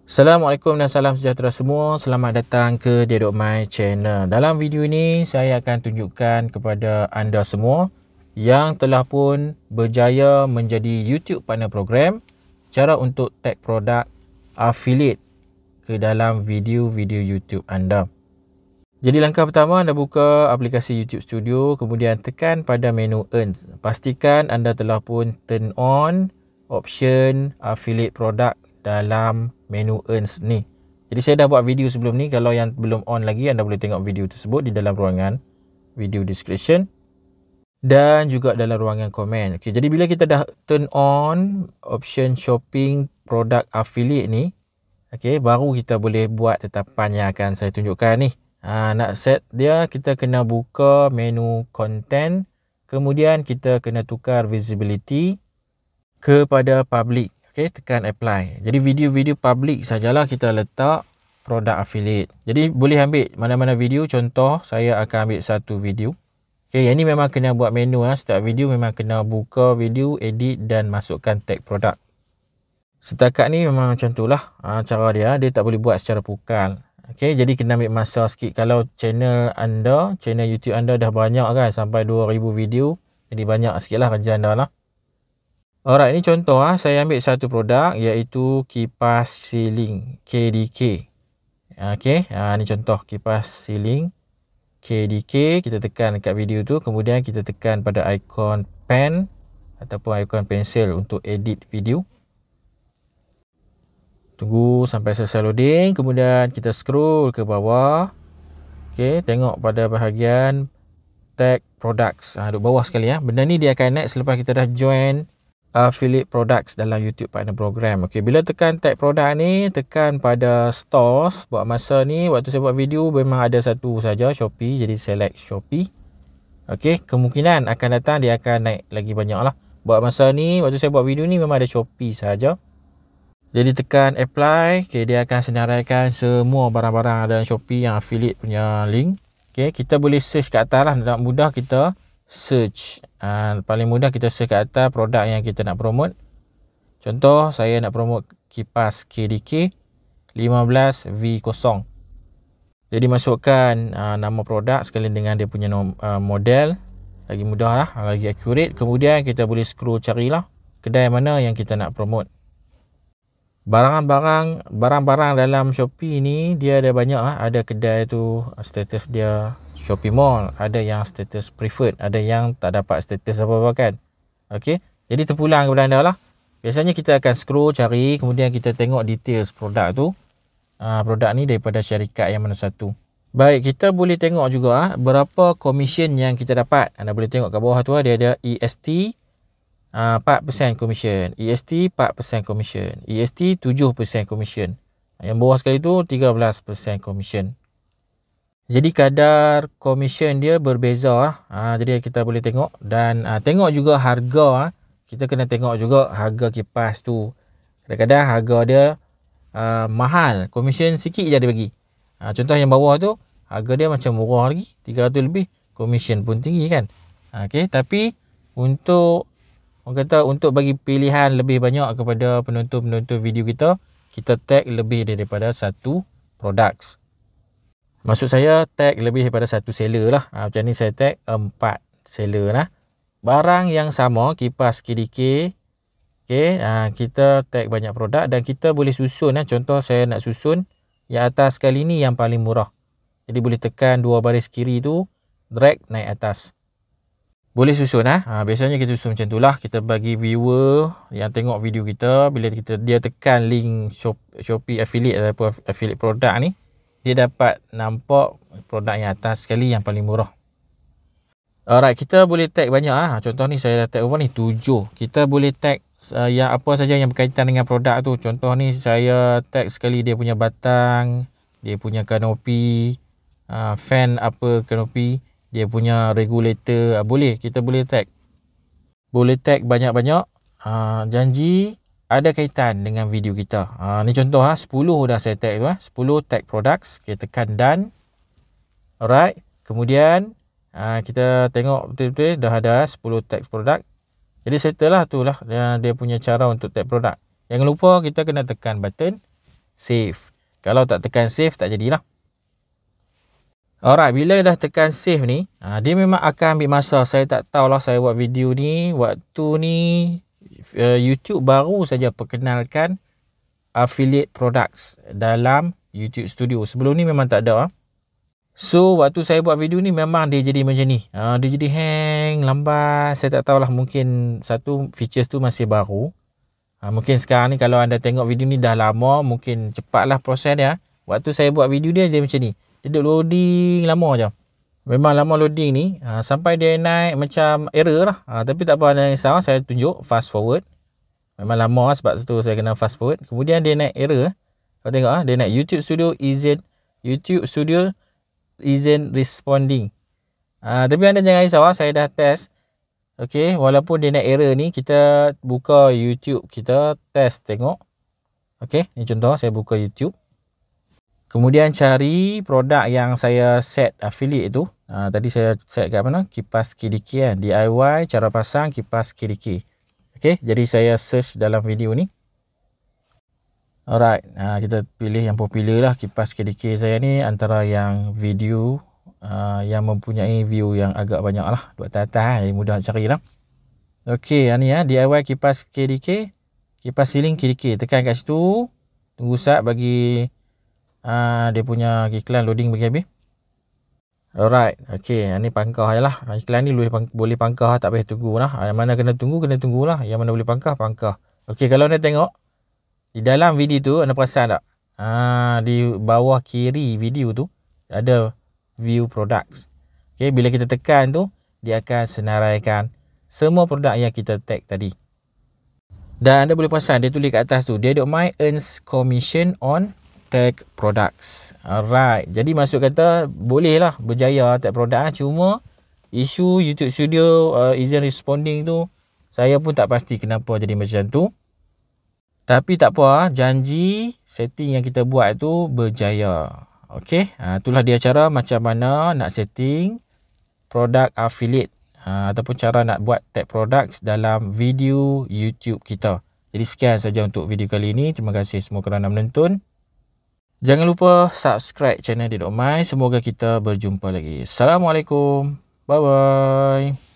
Assalamualaikum dan salam sejahtera semua. Selamat datang ke Dedok My Channel. Dalam video ini saya akan tunjukkan kepada anda semua yang telah pun berjaya menjadi YouTube Partner Program, cara untuk tag produk affiliate ke dalam video-video YouTube anda. Jadi langkah pertama, anda buka aplikasi YouTube Studio, kemudian tekan pada menu Earn. Pastikan anda telah pun turn on option affiliate product dalam menu Earns ni. Jadi saya dah buat video sebelum ni. Kalau yang belum on lagi, anda boleh tengok video tersebut di dalam ruangan video description dan juga dalam ruangan komen. Okey, jadi bila kita dah turn on option shopping product affiliate ni, okey, baru kita boleh buat tetapan yang akan saya tunjukkan ni. Nak set dia, kita kena buka menu content, kemudian kita kena tukar visibility kepada public. Okay, tekan apply. Jadi video-video public sajalah kita letak produk affiliate. Jadi boleh ambil mana-mana video. Contoh saya akan ambil satu video. Okay, yang ni memang kena buat menu. Setiap video memang kena buka video, edit dan masukkan tag produk. Setakat ni memang macam tu lah cara dia. Dia tak boleh buat secara pukal. Okay, jadi kena ambil masa sikit. Kalau channel anda, channel YouTube anda dah banyak kan, sampai 2000 video. Jadi banyak sikit lah kerja anda lah. Alright, ini contoh saya ambil satu produk iaitu kipas ceiling KDK. Okey, ini contoh kipas ceiling KDK. Kita tekan dekat video tu, kemudian kita tekan pada ikon pen ataupun ikon pensel untuk edit video. Tunggu sampai selesai loading, kemudian kita scroll ke bawah. Okey, tengok pada bahagian tag products. Duduk bawah sekali Benda ni dia akan naik selepas kita dah join affiliate products dalam YouTube Partner Program. Okey, bila tekan tag produk ni, tekan pada stores. Buat masa ni, waktu saya buat video memang ada satu saja, Shopee. Jadi select Shopee. Okey, kemungkinan akan datang dia akan naik lagi banyak lah. Buat masa ni, waktu saya buat video ni memang ada Shopee saja. Jadi tekan apply. Okey, dia akan senaraikan semua barang-barang dalam Shopee yang affiliate punya link. Okey, kita boleh search kat atas lah. Nak mudah kita search. Paling mudah kita search kat atas produk yang kita nak promote. Contoh saya nak promote kipas KDK 15V0. Jadi masukkan nama produk sekali dengan dia punya model. Lagi mudah lah, lagi accurate. Kemudian kita boleh scroll carilah kedai mana yang kita nak promote. Barang-barang dalam Shopee ni dia ada banyak Ada kedai tu status dia Shopee Mall, ada yang status preferred, ada yang tak dapat status apa-apa kan. Okey, jadi terpulang kepada anda lah. Biasanya kita akan scroll cari, kemudian kita tengok details produk tu. Produk ni daripada syarikat yang mana satu. Baik, kita boleh tengok juga berapa commission yang kita dapat. Anda boleh tengok kat bawah tu dia ada EST 4% commission, EST 4% commission, EST 7% commission. Yang bawah sekali tu 13% commission. Jadi kadar commission dia berbeza jadi kita boleh tengok dan tengok juga harga. Kita kena tengok juga harga kipas tu. Kadang-kadang harga dia mahal, commission sikit je dia bagi. Contoh yang bawah tu harga dia macam murah lagi, 300 lebih, commission pun tinggi kan. Okey, tapi untuk orang kata untuk bagi pilihan lebih banyak kepada penonton-penonton video kita, kita tag lebih daripada satu products. Maksud saya tag lebih daripada satu seller lah. Macam ni saya tag 4 seller lah. Barang yang sama, kipas KDK. Okay, kita tag banyak produk dan kita boleh susun. Contoh saya nak susun yang atas kali ni yang paling murah. Jadi boleh tekan dua baris kiri tu, drag naik atas. Boleh susun biasanya kita susun macam tu lah. Kita bagi viewer yang tengok video kita, bila dia tekan link Shopee affiliate ataupun affiliate produk ni, dia dapat nampak produk yang atas sekali yang paling murah. Alright, kita boleh tag banyak Contoh ni saya dah tag apa ni 7. Kita boleh tag yang apa saja yang berkaitan dengan produk tu. Contoh ni saya tag sekali dia punya batang, dia punya kanopi, fan apa kanopi, dia punya regulator. Kita boleh tag. Boleh tag banyak-banyak. Janji ada kaitan dengan video kita. Ni contoh 10 dah saya tag tu 10 tag products. Kita tekan done. Alright. Kemudian kita tengok betul-betul dah ada 10 tag produk. Jadi settle lah tu lah dia punya cara untuk tag produk. Jangan lupa kita kena tekan button save. Kalau tak tekan save, tak jadilah. Alright, bila dah tekan save ni, dia memang akan ambil masa. Saya tak tahulah saya buat video ni. Waktu ni, YouTube baru saja perkenalkan affiliate products dalam YouTube Studio. Sebelum ni memang tak ada. So, waktu saya buat video ni memang dia jadi macam ni. Dia jadi hang, lambat. Saya tak tahulah, mungkin satu features tu masih baru. Mungkin sekarang ni kalau anda tengok video ni dah lama, mungkin cepatlah proses dia. Waktu saya buat video dia macam ni. Dia duduk loading lama je. Memang lama loading ni. Sampai dia naik macam error lah. Tapi tak apa, ada risau. Saya tunjuk fast forward. Memang lama sebab tu saya kena fast forward. Kemudian dia naik error. Kau tengok dia naik YouTube Studio isn't responding. Tapi anda jangan risau, saya dah test. Okey, walaupun dia naik error ni, kita buka YouTube, kita test tengok. Okey, ni contoh saya buka YouTube. Kemudian cari produk yang saya set affiliate tu. Tadi saya set kat mana? Kipas KDK kan. DIY cara pasang kipas KDK. Okey, jadi saya search dalam video ni. Alright, kita pilih yang popular lah. Kipas KDK saya ni antara yang video yang mempunyai view yang agak banyak lah. Dua atas, jadi mudah nak cari lah. Okey, ni DIY kipas KDK. Kipas ceiling KDK. Tekan kat situ. Tunggu sat bagi dia punya iklan loading bagi habis. Alright, okey, ni pangkah je lah. Iklan ni boleh pangkah, tak payah tunggu lah. Yang mana kena tunggulah. Yang mana boleh pangkah. Okey, kalau anda tengok di dalam video tu, anda perasan tak? Di bawah kiri video tu ada view products. Okey, bila kita tekan tu, dia akan senaraikan semua produk yang kita tag tadi. Dan anda boleh perasan dia tulis kat atas tu, dia duk my earns commission on tag products. Alright, jadi maksud kata boleh lah berjaya tag produk. Cuma isu YouTube Studio isn't responding tu, saya pun tak pasti kenapa jadi macam tu. Tapi tak apa, janji setting yang kita buat tu berjaya. Okey, itulah dia cara macam mana nak setting produk affiliate ataupun cara nak buat tag products dalam video YouTube kita. Jadi sekian saja untuk video kali ini. Terima kasih semua kerana menonton. Jangan lupa subscribe channel Didok Mai. Semoga kita berjumpa lagi. Assalamualaikum. Bye bye.